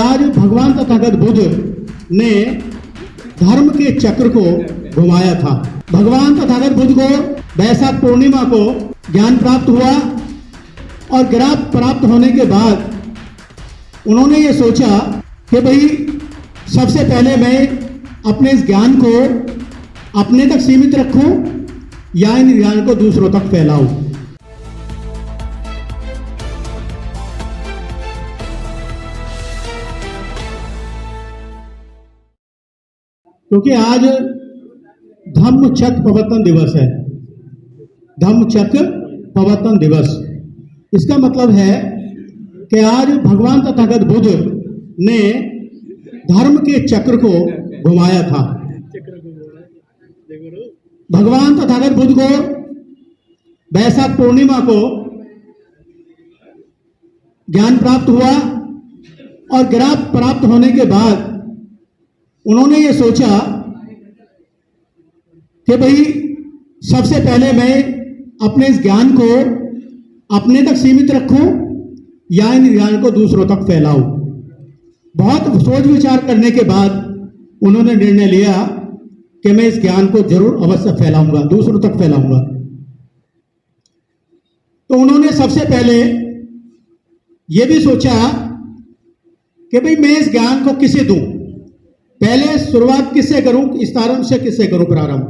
आज भगवान तथागत बुद्ध ने धर्म के चक्र को घुमाया था। भगवान तथागत बुद्ध को वैशाख पूर्णिमा को ज्ञान प्राप्त हुआ और ज्ञान प्राप्त होने के बाद उन्होंने ये सोचा कि भाई सबसे पहले मैं अपने इस ज्ञान को अपने तक सीमित रखूं या इन ज्ञान को दूसरों तक फैलाऊं। क्योंकि आज धम्मचक्र प्रवर्तन दिवस है। धम्मचक्र प्रवर्तन दिवस, इसका मतलब है कि आज भगवान तथागत बुद्ध ने धर्म के चक्र को घुमाया था। भगवान तथागत बुद्ध को वैशाख पूर्णिमा को ज्ञान प्राप्त हुआ और ज्ञान प्राप्त होने के बाद उन्होंने ये सोचा कि भाई सबसे पहले मैं अपने इस ज्ञान को अपने तक सीमित रखूं या इन ज्ञान को दूसरों तक फैलाऊं। बहुत सोच विचार करने के बाद उन्होंने निर्णय लिया कि मैं इस ज्ञान को जरूर अवश्य फैलाऊंगा, दूसरों तक फैलाऊंगा। तो उन्होंने सबसे पहले यह भी सोचा कि भाई मैं इस ज्ञान को किसे दूं, पहले शुरुआत किससे करूं, इस आरंभ से किससे करूं प्रारंभ।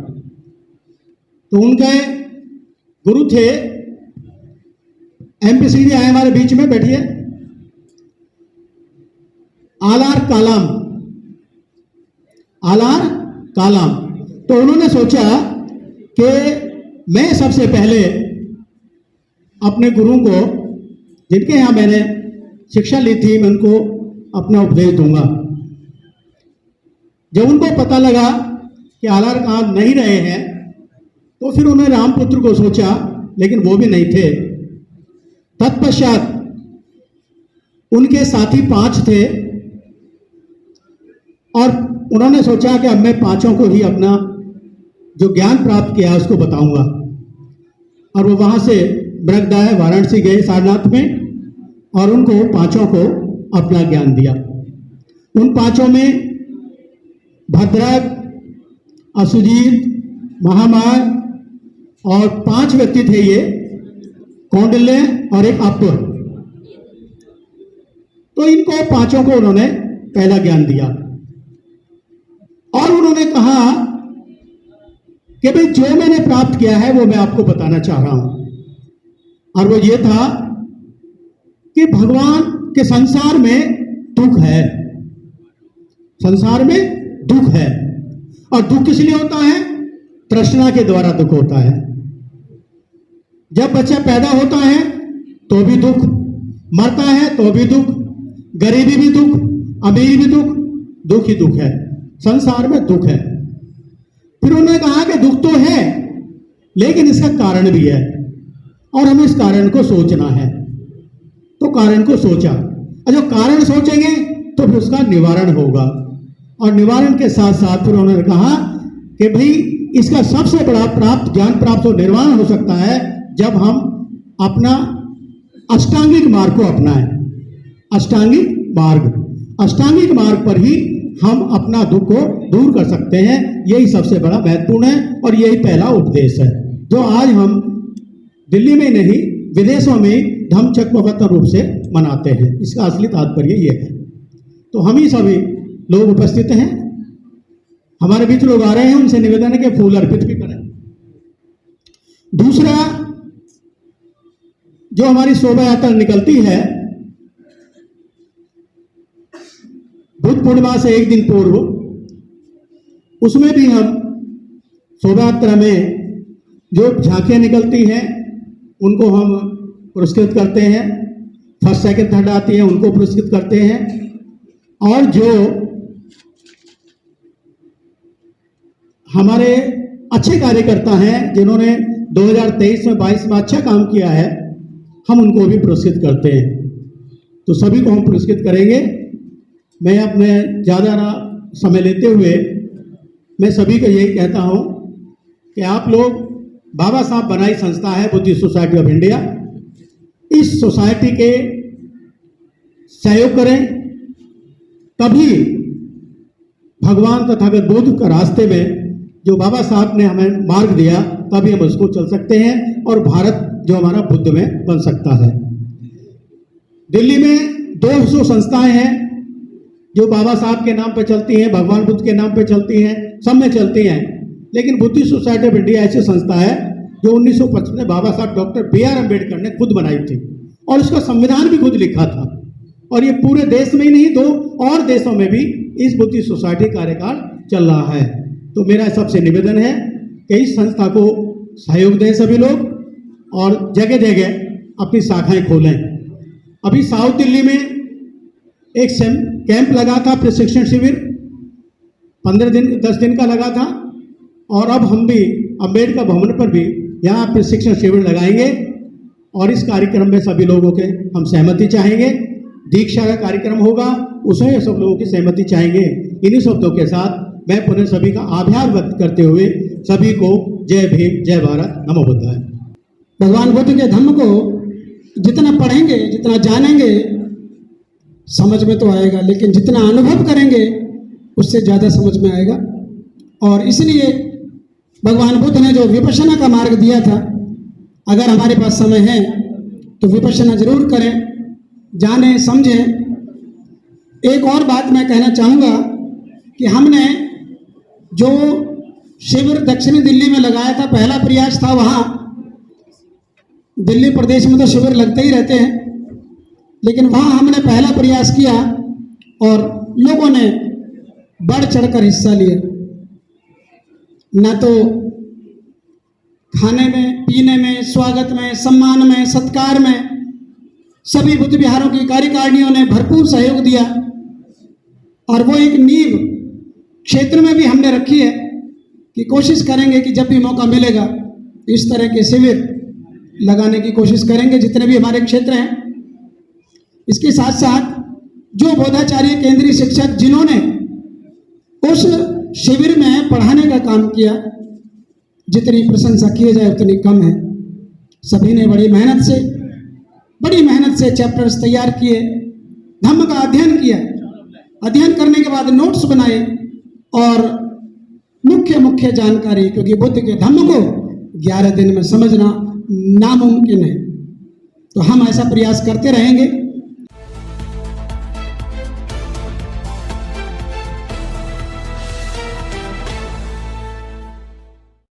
तो उनके गुरु थे, एमपीसीडी आए हमारे बीच में, बैठिए, आलार कालाम, आलार कालाम। तो उन्होंने सोचा कि मैं सबसे पहले अपने गुरु को, जिनके यहाँ मैंने शिक्षा ली थी, मैं उनको अपना उपदेश दूंगा। जब उनको पता लगा कि आलार कालाम नहीं रहे हैं तो फिर उन्होंने रामपुत्र को सोचा, लेकिन वो भी नहीं थे। तत्पश्चात उनके साथी 5 थे और उन्होंने सोचा कि अब मैं 5 को ही अपना जो ज्ञान प्राप्त किया उसको बताऊंगा। और वो वहां से मृगदाय वाराणसी गए सारनाथ में और उनको 5 को अपना ज्ञान दिया। उन 5 में भद्रक, असुजीत, महामाय और 5 व्यक्ति थे, ये कौंडिल्य और एक अपुर। तो इनको 5 को उन्होंने पहला ज्ञान दिया और उन्होंने कहा कि भाई जो मैंने प्राप्त किया है वो मैं आपको बताना चाह रहा हूं। और वो ये था कि भगवान के संसार में दुख है, संसार में दुख है। और दुख किस लिए होता है? तृष्णा के द्वारा दुख होता है। जब बच्चा पैदा होता है तो भी दुख, मरता है तो भी दुख, गरीबी भी दुख, अमीरी भी दुख, दुख ही दुख है, संसार में दुख है। फिर उन्होंने कहा कि दुख तो है लेकिन इसका कारण भी है और हमें इस कारण को सोचना है। तो कारण को सोचा, और जो कारण सोचेंगे तो फिर उसका निवारण होगा। और निवारण के साथ साथ फिर उन्होंने कहा कि भाई इसका सबसे बड़ा प्राप्त ज्ञान प्राप्त और निर्वाण हो सकता है जब हम अपना अष्टांगिक मार्ग को अपनाएं। अष्टांगिक मार्ग, अष्टांगिक मार्ग पर ही हम अपना दुख को दूर कर सकते हैं। यही सबसे बड़ा महत्वपूर्ण है और यही पहला उपदेश है जो आज हम दिल्ली में नहीं विदेशों में धम्मचक्र प्रवर्तन रूप से मनाते हैं। इसका असली तात्पर्य यह है। तो हम ही सभी लोग उपस्थित हैं, हमारे बीच लोग आ रहे हैं, उनसे निवेदन है कि फूल अर्पित भी करें। दूसरा, जो हमारी शोभा यात्रा निकलती है बुद्ध पूर्णिमा से एक दिन पूर्व, उसमें भी हम शोभा यात्रा में जो झांकियां निकलती हैं उनको हम पुरस्कृत करते हैं। फर्स्ट सेकंड थर्ड आती है उनको पुरस्कृत करते हैं। और जो हमारे अच्छे कार्यकर्ता हैं जिन्होंने 2023 में 22 में अच्छा काम किया है, हम उनको भी पुरस्कृत करते हैं। तो सभी को हम पुरस्कृत करेंगे। मैं अपने ज़्यादा समय लेते हुए मैं सभी को यही कहता हूं कि आप लोग, बाबा साहब बनाई संस्था है बुद्धिस्ट सोसाइटी ऑफ इंडिया, इस सोसाइटी के सहयोग करें, तभी भगवान तथागत बुद्ध का रास्ते में जो बाबा साहब ने हमें मार्ग दिया, तभी हम उसको चल सकते हैं और भारत जो हमारा बुद्ध में बन सकता है। दिल्ली में 200 संस्थाएं हैं जो बाबा साहब के नाम पे चलती हैं, भगवान बुद्ध के नाम पे चलती हैं, सब में चलती हैं। लेकिन बुद्धिस्ट सोसाइटी ऑफ इंडिया ऐसी संस्था है जो 1925 में बाबा साहब डॉक्टर बी आर अम्बेडकर ने खुद बनाई थी और उसका संविधान भी खुद लिखा था। और ये पूरे देश में ही नहीं, 2 और देशों में भी इस बुद्धिस्ट सोसाइटी कार्यकाल चल रहा है। तो मेरा सबसे निवेदन है कि इस संस्था को सहयोग दें सभी लोग और जगह जगह अपनी शाखाएं खोलें। अभी साउथ दिल्ली में एक कैंप लगा था, प्रशिक्षण शिविर 10 दिन का लगा था। और अब हम भी अम्बेडकर भवन पर भी यहाँ प्रशिक्षण शिविर लगाएंगे और इस कार्यक्रम में सभी लोगों के हम सहमति चाहेंगे। दीक्षा का कार्यक्रम होगा, उसमें सब लोगों की सहमति चाहेंगे। इन्हीं शब्दों के साथ मैं पुनः सभी का आभार व्यक्त करते हुए सभी को जय भीम, जय भारत, नमो बुद्धाय। भगवान बुद्ध के धम्म को जितना पढ़ेंगे, जितना जानेंगे, समझ में तो आएगा, लेकिन जितना अनुभव करेंगे उससे ज़्यादा समझ में आएगा। और इसलिए भगवान बुद्ध ने जो विपश्यना का मार्ग दिया था, अगर हमारे पास समय है तो विपश्यना जरूर करें, जानें, समझें। एक और बात मैं कहना चाहूँगा कि हमने जो शिविर दक्षिणी दिल्ली में लगाया था, पहला प्रयास था। वहाँ दिल्ली प्रदेश में तो शिविर लगते ही रहते हैं, लेकिन वहाँ हमने पहला प्रयास किया और लोगों ने बढ़ चढ़कर हिस्सा लिया। न तो खाने में, पीने में, स्वागत में, सम्मान में, सत्कार में सभी बुद्ध विहारों की कार्यकारिणियों ने भरपूर सहयोग दिया। और वो एक नींव क्षेत्र में भी हमने रखी है कि कोशिश करेंगे कि जब भी मौका मिलेगा इस तरह के शिविर लगाने की कोशिश करेंगे, जितने भी हमारे क्षेत्र हैं। इसके साथ साथ जो बोधाचार्य केंद्रीय शिक्षक जिन्होंने उस शिविर में पढ़ाने का काम किया, जितनी प्रशंसा किए जाए उतनी कम है। सभी ने बड़ी मेहनत से चैप्टर्स तैयार किए, धम्म का अध्ययन किया, अध्ययन करने के बाद नोट्स बनाए और मुख्य जानकारी, क्योंकि बुद्ध के धम्म को 11 दिन में समझना नामुमकिन है। तो हम ऐसा प्रयास करते रहेंगे